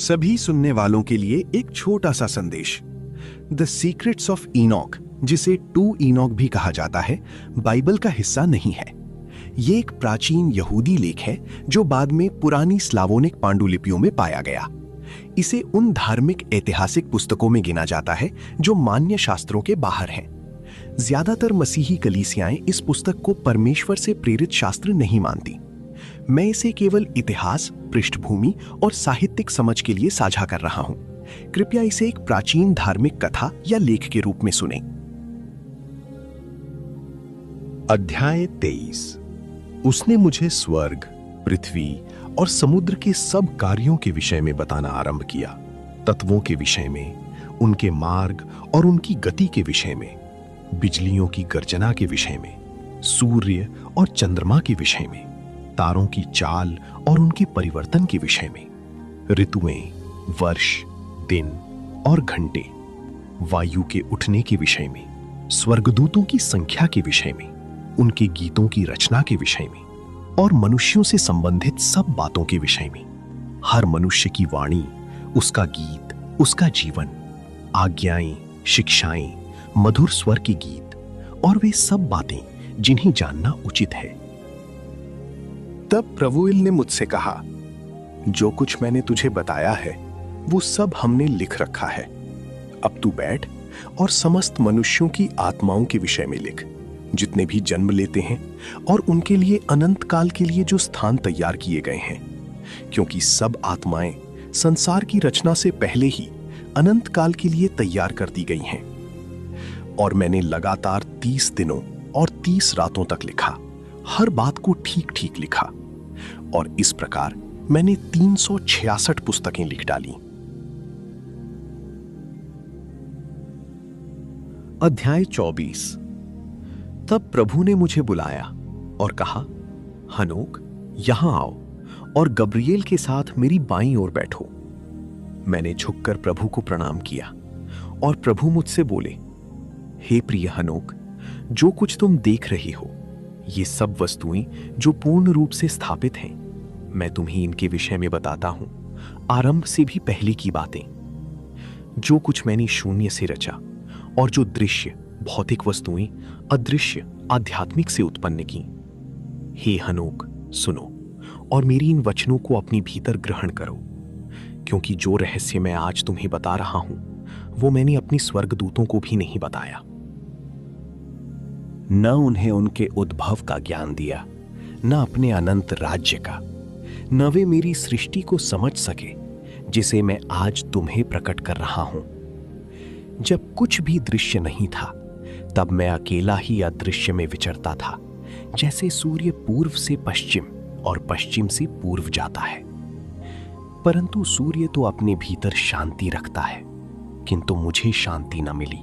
सभी सुनने वालों के लिए एक छोटा सा संदेश। द सीक्रेट्स ऑफ इनॉक, जिसे 2 इनॉक भी कहा जाता है, बाइबल का हिस्सा नहीं है। ये एक प्राचीन यहूदी लेख है जो बाद में पुरानी स्लावोनिक पांडुलिपियों में पाया गया। इसे उन धार्मिक ऐतिहासिक पुस्तकों में गिना जाता है जो मान्य शास्त्रों के बाहर हैं। ज्यादातर मसीही कलीसियाएं इस पुस्तक को परमेश्वर से प्रेरित शास्त्र नहीं मानती। मैं इसे केवल इतिहास, पृष्ठभूमि और साहित्यिक समझ के लिए साझा कर रहा हूं। कृपया इसे एक प्राचीन धार्मिक कथा या लेख के रूप में सुनें। अध्याय 23। उसने मुझे स्वर्ग, पृथ्वी और समुद्र के सब कार्यों के विषय में बताना आरंभ किया, तत्वों के विषय में, उनके मार्ग और उनकी गति के विषय में, बिजलियों की गर्जना के विषय में, सूर्य और चंद्रमा के विषय में, तारों की चाल और उनके परिवर्तन के विषय में, ऋतुएं, वर्ष, दिन और घंटे, वायु के उठने के विषय में, स्वर्गदूतों की संख्या के विषय में, उनके गीतों की रचना के विषय में और मनुष्यों से संबंधित सब बातों के विषय में, हर मनुष्य की वाणी, उसका गीत, उसका जीवन, आज्ञाएं, शिक्षाएं, मधुर स्वर के गीत और वे सब बातें जिन्हें जानना उचित है। तब प्रभु ने मुझसे कहा, जो कुछ मैंने तुझे बताया है वो सब हमने लिख रखा है। अब तू बैठ और समस्त मनुष्यों की आत्माओं के विषय में लिख, जितने भी जन्म लेते हैं और उनके लिए अनंत काल के लिए जो स्थान तैयार किए गए हैं, क्योंकि सब आत्माएं संसार की रचना से पहले ही अनंत काल के लिए तैयार कर दी गई हैं। और मैंने लगातार 30 दिनों और 30 रातों तक लिखा, हर बात को ठीक ठीक लिखा, और इस प्रकार मैंने 366 पुस्तकें लिख डाली। अध्याय 24। तब प्रभु ने मुझे बुलाया और कहा, हनोक, यहां आओ और गब्रिएल के साथ मेरी बाईं ओर बैठो। मैंने झुककर प्रभु को प्रणाम किया और प्रभु मुझसे बोले, हे प्रिय हनोक, जो कुछ तुम देख रहे हो, ये सब वस्तुएं जो पूर्ण रूप से स्थापित हैं, मैं तुम्हें इनके विषय में बताता हूं, आरंभ से भी पहले की बातें। जो कुछ मैंने शून्य से रचा और जो दृश्य भौतिक वस्तुएं अदृश्य आध्यात्मिक से उत्पन्न की। हे हनोक, सुनो और मेरी इन वचनों को अपने भीतर ग्रहण करो, क्योंकि जो रहस्य मैं आज तुम्हें बता रहा हूं वो मैंने अपने स्वर्गदूतों को भी नहीं बताया। न उन्हें उनके उद्भव का ज्ञान दिया, न अपने अनंत राज्य का, न वे मेरी सृष्टि को समझ सके जिसे मैं आज तुम्हें प्रकट कर रहा हूं। जब कुछ भी दृश्य नहीं था, तब मैं अकेला ही अदृश्य में विचरता था, जैसे सूर्य पूर्व से पश्चिम और पश्चिम से पूर्व जाता है। परंतु सूर्य तो अपने भीतर शांति रखता है, किंतु मुझे शांति न मिली,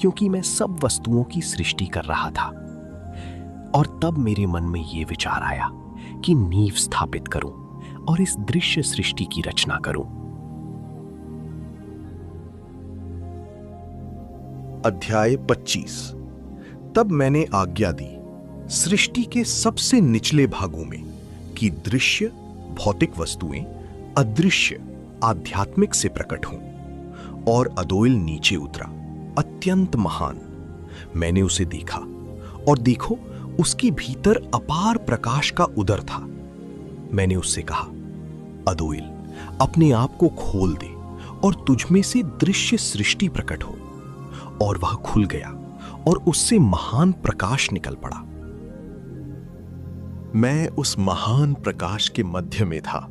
क्योंकि मैं सब वस्तुओं की सृष्टि कर रहा था। और तब मेरे मन में यह विचार आया कि नींव स्थापित करूं और इस दृश्य सृष्टि की रचना करूं। अध्याय 25। तब मैंने आज्ञा दी, सृष्टि के सबसे निचले भागों में कि दृश्य भौतिक वस्तुएं अदृश्य आध्यात्मिक से प्रकट हों, और अदोइल नीचे उतरा, अत्यंत महान। मैंने उसे देखा और देखो, उसके भीतर अपार प्रकाश का उदर था। मैंने उससे कहा, अदोइल, अपने आप को खोल दे और तुझमें से दृश्य सृष्टि प्रकट हो। और वह खुल गया और उससे महान प्रकाश निकल पड़ा। मैं उस महान प्रकाश के मध्य में था,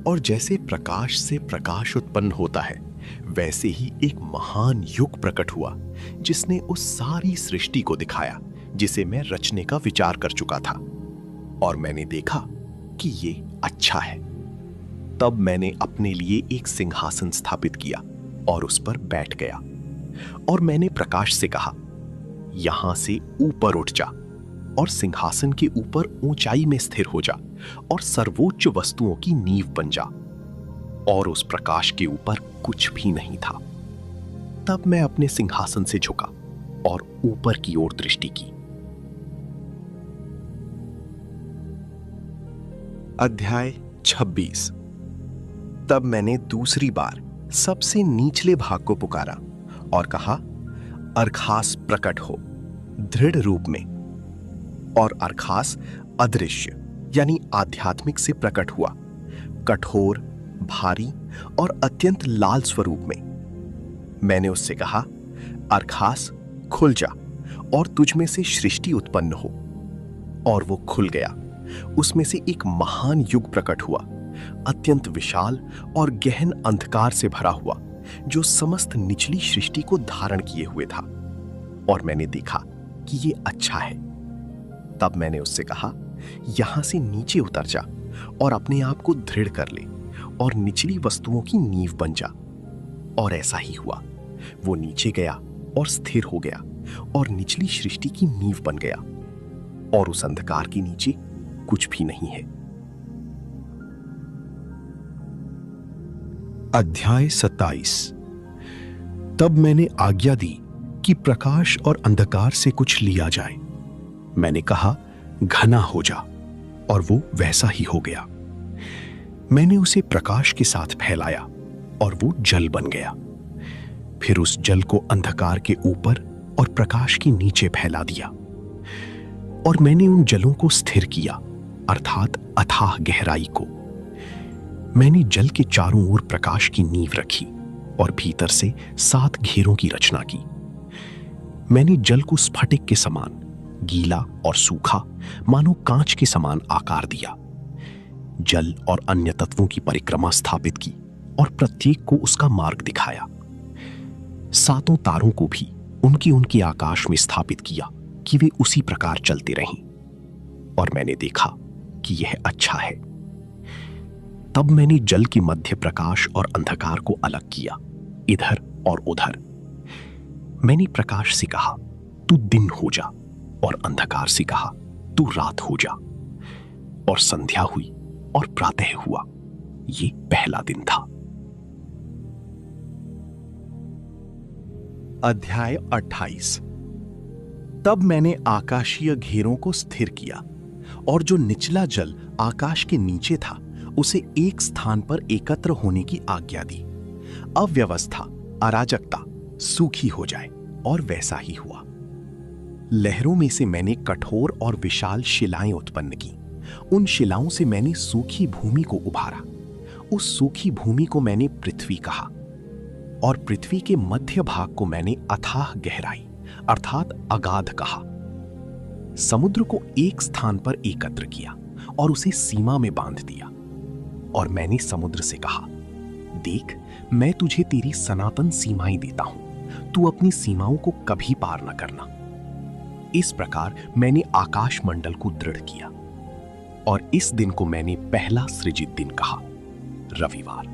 और जैसे प्रकाश से प्रकाश उत्पन्न होता है, वैसे ही एक महान युग प्रकट हुआ, जिसने उस सारी सृष्टि को दिखाया जिसे मैं रचने का विचार कर चुका था। और मैंने देखा कि ये अच्छा है। तब मैंने अपने लिए एक सिंहासन स्थापित किया और उस पर बैठ गया। और मैंने प्रकाश से कहा, यहां से ऊपर उठ जा और सिंहासन के ऊपर ऊंचाई में स्थिर हो जा और सर्वोच्च वस्तुओं की नींव बन जा। और उस प्रकाश के ऊपर कुछ भी नहीं था। तब मैं अपने सिंहासन से झुका और ऊपर की ओर दृष्टि की। अध्याय 26। तब मैंने दूसरी बार सबसे निचले भाग को पुकारा और कहा, अर्खास प्रकट हो दृढ़ रूप में। और अर्खास अदृश्य यानी आध्यात्मिक से प्रकट हुआ, कठोर, भारी और अत्यंत लाल स्वरूप में। मैंने उससे कहा, अर्खास खुल जा और तुझ में से सृष्टि उत्पन्न हो। और वो खुल गया। उसमें से एक महान युग प्रकट हुआ, अत्यंत विशाल और गहन अंधकार से भरा हुआ, जो समस्त निचली सृष्टि को धारण किए हुए था। और मैंने देखा कि ये अच्छा है। तब मैंने उससे कहा, यहां से नीचे उतर जा और अपने आप को दृढ़ कर ले और निचली वस्तुओं की नींव बन जा। और ऐसा ही हुआ। वो नीचे गया और स्थिर हो गया और निचली सृष्टि की नींव बन गया। और उस अंधकार के नीचे कुछ भी नहीं है। अध्याय 27। तब मैंने आज्ञा दी कि प्रकाश और अंधकार से कुछ लिया जाए। मैंने कहा, घना हो जा, और वो वैसा ही हो गया। मैंने उसे प्रकाश के साथ फैलाया और वो जल बन गया। फिर उस जल को अंधकार के ऊपर और प्रकाश के नीचे फैला दिया। और मैंने उन जलों को स्थिर किया, अर्थात अथाह गहराई को। मैंने जल के चारों ओर प्रकाश की नींव रखी और भीतर से 7 घेरों की रचना की। मैंने जल को स्फटिक के समान, गीला और सूखा, मानो कांच के समान आकार दिया। जल और अन्य तत्वों की परिक्रमा स्थापित की और प्रत्येक को उसका मार्ग दिखाया। 7 तारों को भी उनकी आकाश में स्थापित किया कि वे उसी प्रकार चलते रहें। और मैंने देखा कि यह अच्छा है। तब मैंने जल के मध्य प्रकाश और अंधकार को अलग किया, इधर और उधर। मैंने प्रकाश से कहा, तू दिन हो जा, और अंधकार से कहा, तू रात हो जा। और संध्या हुई और प्रातः हुआ। ये पहला दिन था। अध्याय 28। तब मैंने आकाशीय घेरों को स्थिर किया, और जो निचला जल आकाश के नीचे था उसे एक स्थान पर एकत्र होने की आज्ञा दी। अव्यवस्था, अराजकता सूखी हो जाए, और वैसा ही हुआ। लहरों में से मैंने कठोर और विशाल शिलाएं उत्पन्न की। उन शिलाओं से मैंने सूखी भूमि को उभारा। उस सूखी भूमि को मैंने पृथ्वी कहा। और पृथ्वी के मध्य भाग को मैंने अथाह गहराई अर्थात अगाध कहा। समुद्र को एक स्थान पर एकत्र किया और उसे सीमा में बांध दिया। और मैंने समुद्र से कहा, देख, मैं तुझे तेरी सनातन सीमाएं देता हूं, तू अपनी सीमाओं को कभी पार न करना। इस प्रकार मैंने आकाश मंडल को दृढ़ किया। और इस दिन को मैंने पहला सृजित दिन कहा, रविवार।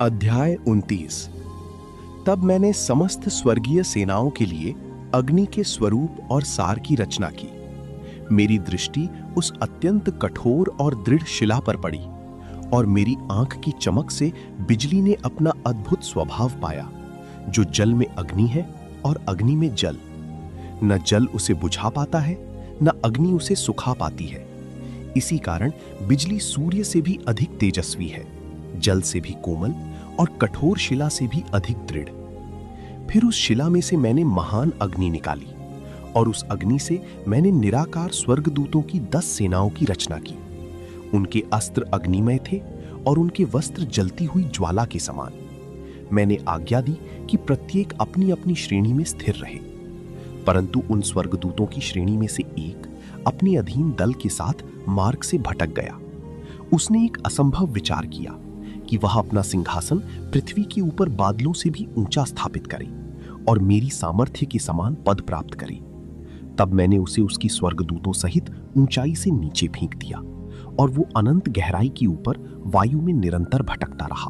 अध्याय 29। तब मैंने समस्त स्वर्गीय सेनाओं के लिए अग्नि के स्वरूप और सार की रचना की। मेरी दृष्टि उस अत्यंत कठोर और दृढ़ शिला पर पड़ी, और मेरी आंख की चमक से बिजली ने अपना अद्भुत स्वभाव पाया, जो जल में अग्नि है और अग्नि में जल। न जल उसे बुझा पाता है, न अग्नि उसे सुखा पाती है। इसी कारण बिजली सूर्य से भी अधिक तेजस्वी है, जल से भी कोमल और कठोर शिला से भी अधिक दृढ़। फिर उस शिला में से मैंने महान अग्नि निकाली, और उस अग्नि से मैंने निराकार स्वर्गदूतों की 10 सेनाओं की रचना की। उनके अस्त्र अग्निमय थे और उनके वस्त्र जलती हुई ज्वाला के समान। मैंने आज्ञा दी कि प्रत्येक अपनी अपनी श्रेणी में स्थिर रहे, परंतु उन स्वर्गदूतों की श्रेणी में से एक अपने अधीन दल के साथ मार्ग से भटक गया। उसने एक असंभव विचार किया कि वह अपना सिंहासन पृथ्वी के ऊपर बादलों से भी ऊंचा स्थापित करे और मेरी सामर्थ्य के समान पद प्राप्त करे। तब मैंने उसे उसकी स्वर्गदूतों सहित ऊंचाई से नीचे फेंक दिया, और वो अनंत गहराई के ऊपर वायु में निरंतर भटकता रहा।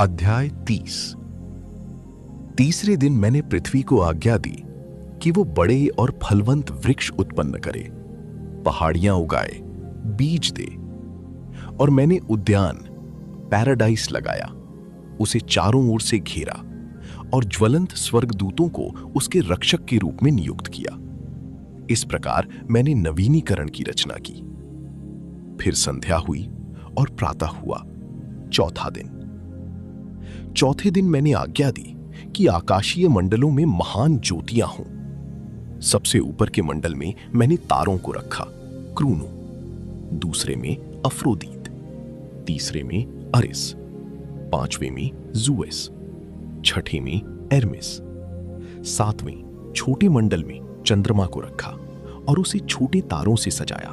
अध्याय 30। तीसरे दिन मैंने पृथ्वी को आज्ञा दी कि वो बड़े और फलवंत वृक्ष उत्पन्न करे, पहाड़ियां उगाए, बीज दे। और मैंने उद्यान, पैराडाइस लगाया, उसे चारों ओर से घेरा और ज्वलंत स्वर्गदूतों को उसके रक्षक के रूप में नियुक्त किया। इस प्रकार मैंने नवीनीकरण की रचना की। फिर संध्या हुई और प्रातः हुआ, चौथा दिन। चौथे दिन मैंने आज्ञा दी कि आकाशीय मंडलों में महान ज्योतियां हों। सबसे ऊपर के मंडल में मैंने तारों को रखा, क्रूनो, दूसरे में अफ्रोदीत, तीसरे में अरिस, पांचवें में जूएस, छठे में एर्मिस, सातवें छोटे मंडल में चंद्रमा को रखा और उसे छोटे तारों से सजाया,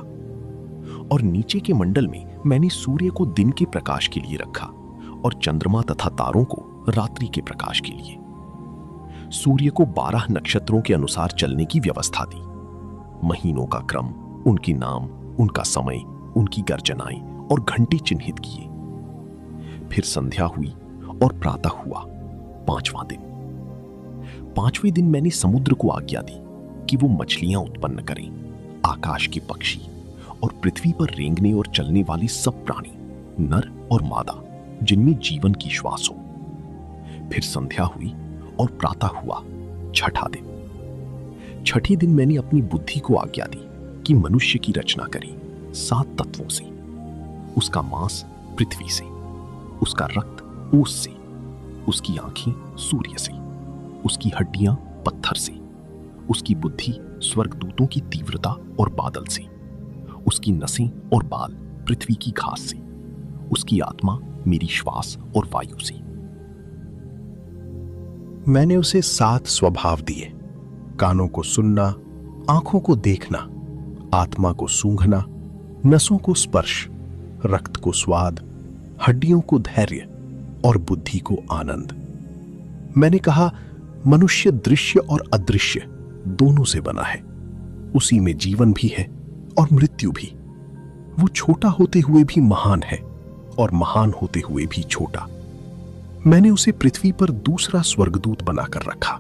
और नीचे के मंडल में मैंने सूर्य को दिन के प्रकाश के लिए रखा और चंद्रमा तथा तारों को रात्रि के प्रकाश के लिए। सूर्य को 12 नक्षत्रों के अनुसार चलने की व्यवस्था दी, महीनों का क्रम, उनके नाम, उनका समय, उनकी गर्जनाएं और घंटे चिन्हित किए। फिर संध्या हुई और प्रातः हुआ, पांचवां दिन। पांचवें दिन मैंने समुद्र को आज्ञा दी कि वो मछलियां उत्पन्न करें, आकाश के पक्षी और पृथ्वी पर रेंगने और चलने वाले सब प्राणी, नर और मादा, जिनमें जीवन की श्वास हो। फिर संध्या हुई और प्रातः हुआ, छठा दिन। छठे दिन मैंने अपनी बुद्धि को आज्ञा दी कि मनुष्य की रचना करें 7 तत्वों से, उसका मांस पृथ्वी से, उसका रक्त ओस से, उसकी आंखें सूर्य से, उसकी हड्डियां पत्थर से, उसकी बुद्धि स्वर्गदूतों की तीव्रता और बादल से, उसकी नसें और बाल पृथ्वी की घास से, उसकी आत्मा मेरी श्वास और वायु से। मैंने उसे 7 स्वभाव दिए, कानों को सुनना, आंखों को देखना, आत्मा को सूंघना, नसों को स्पर्श, रक्त को स्वाद, हड्डियों को धैर्य और बुद्धि को आनंद। मैंने कहा, मनुष्य दृश्य और अदृश्य दोनों से बना है, उसी में जीवन भी है और मृत्यु भी। वो छोटा होते हुए भी महान है और महान होते हुए भी छोटा। मैंने उसे पृथ्वी पर दूसरा स्वर्गदूत बनाकर रखा,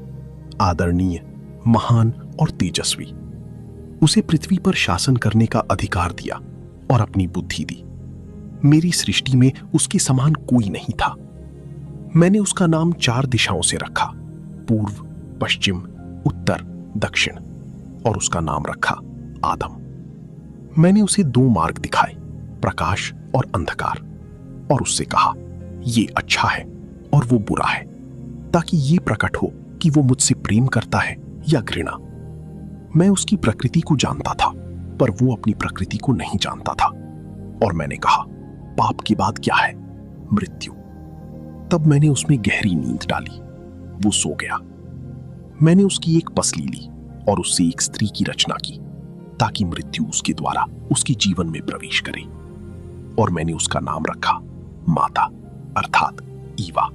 आदरणीय, महान और तेजस्वी। उसे पृथ्वी पर शासन करने का अधिकार दिया और अपनी बुद्धि दी। मेरी सृष्टि में उसके समान कोई नहीं था। मैंने उसका नाम 4 दिशाओं से रखा, पूर्व, पश्चिम, उत्तर, दक्षिण, और उसका नाम रखा आदम। मैंने उसे 2 मार्ग दिखाए, प्रकाश और अंधकार, और उससे कहा, ये अच्छा है और वो बुरा है, ताकि ये प्रकट हो कि वो मुझसे प्रेम करता है या घृणा। मैं उसकी प्रकृति को जानता था, पर वो अपनी प्रकृति को नहीं जानता था। और मैंने कहा, पाप के बाद क्या है? मृत्यु। तब मैंने उसमें गहरी नींद डाली, वो सो गया। मैंने उसकी एक पसली ली और उससे एक स्त्री की रचना की, ताकि मृत्यु उसके द्वारा उसके जीवन में प्रवेश करे। और मैंने उसका नाम रखा माता, अर्थात ईवा,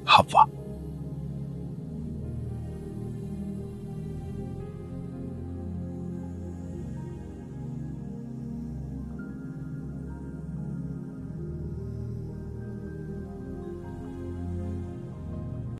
हव्वा।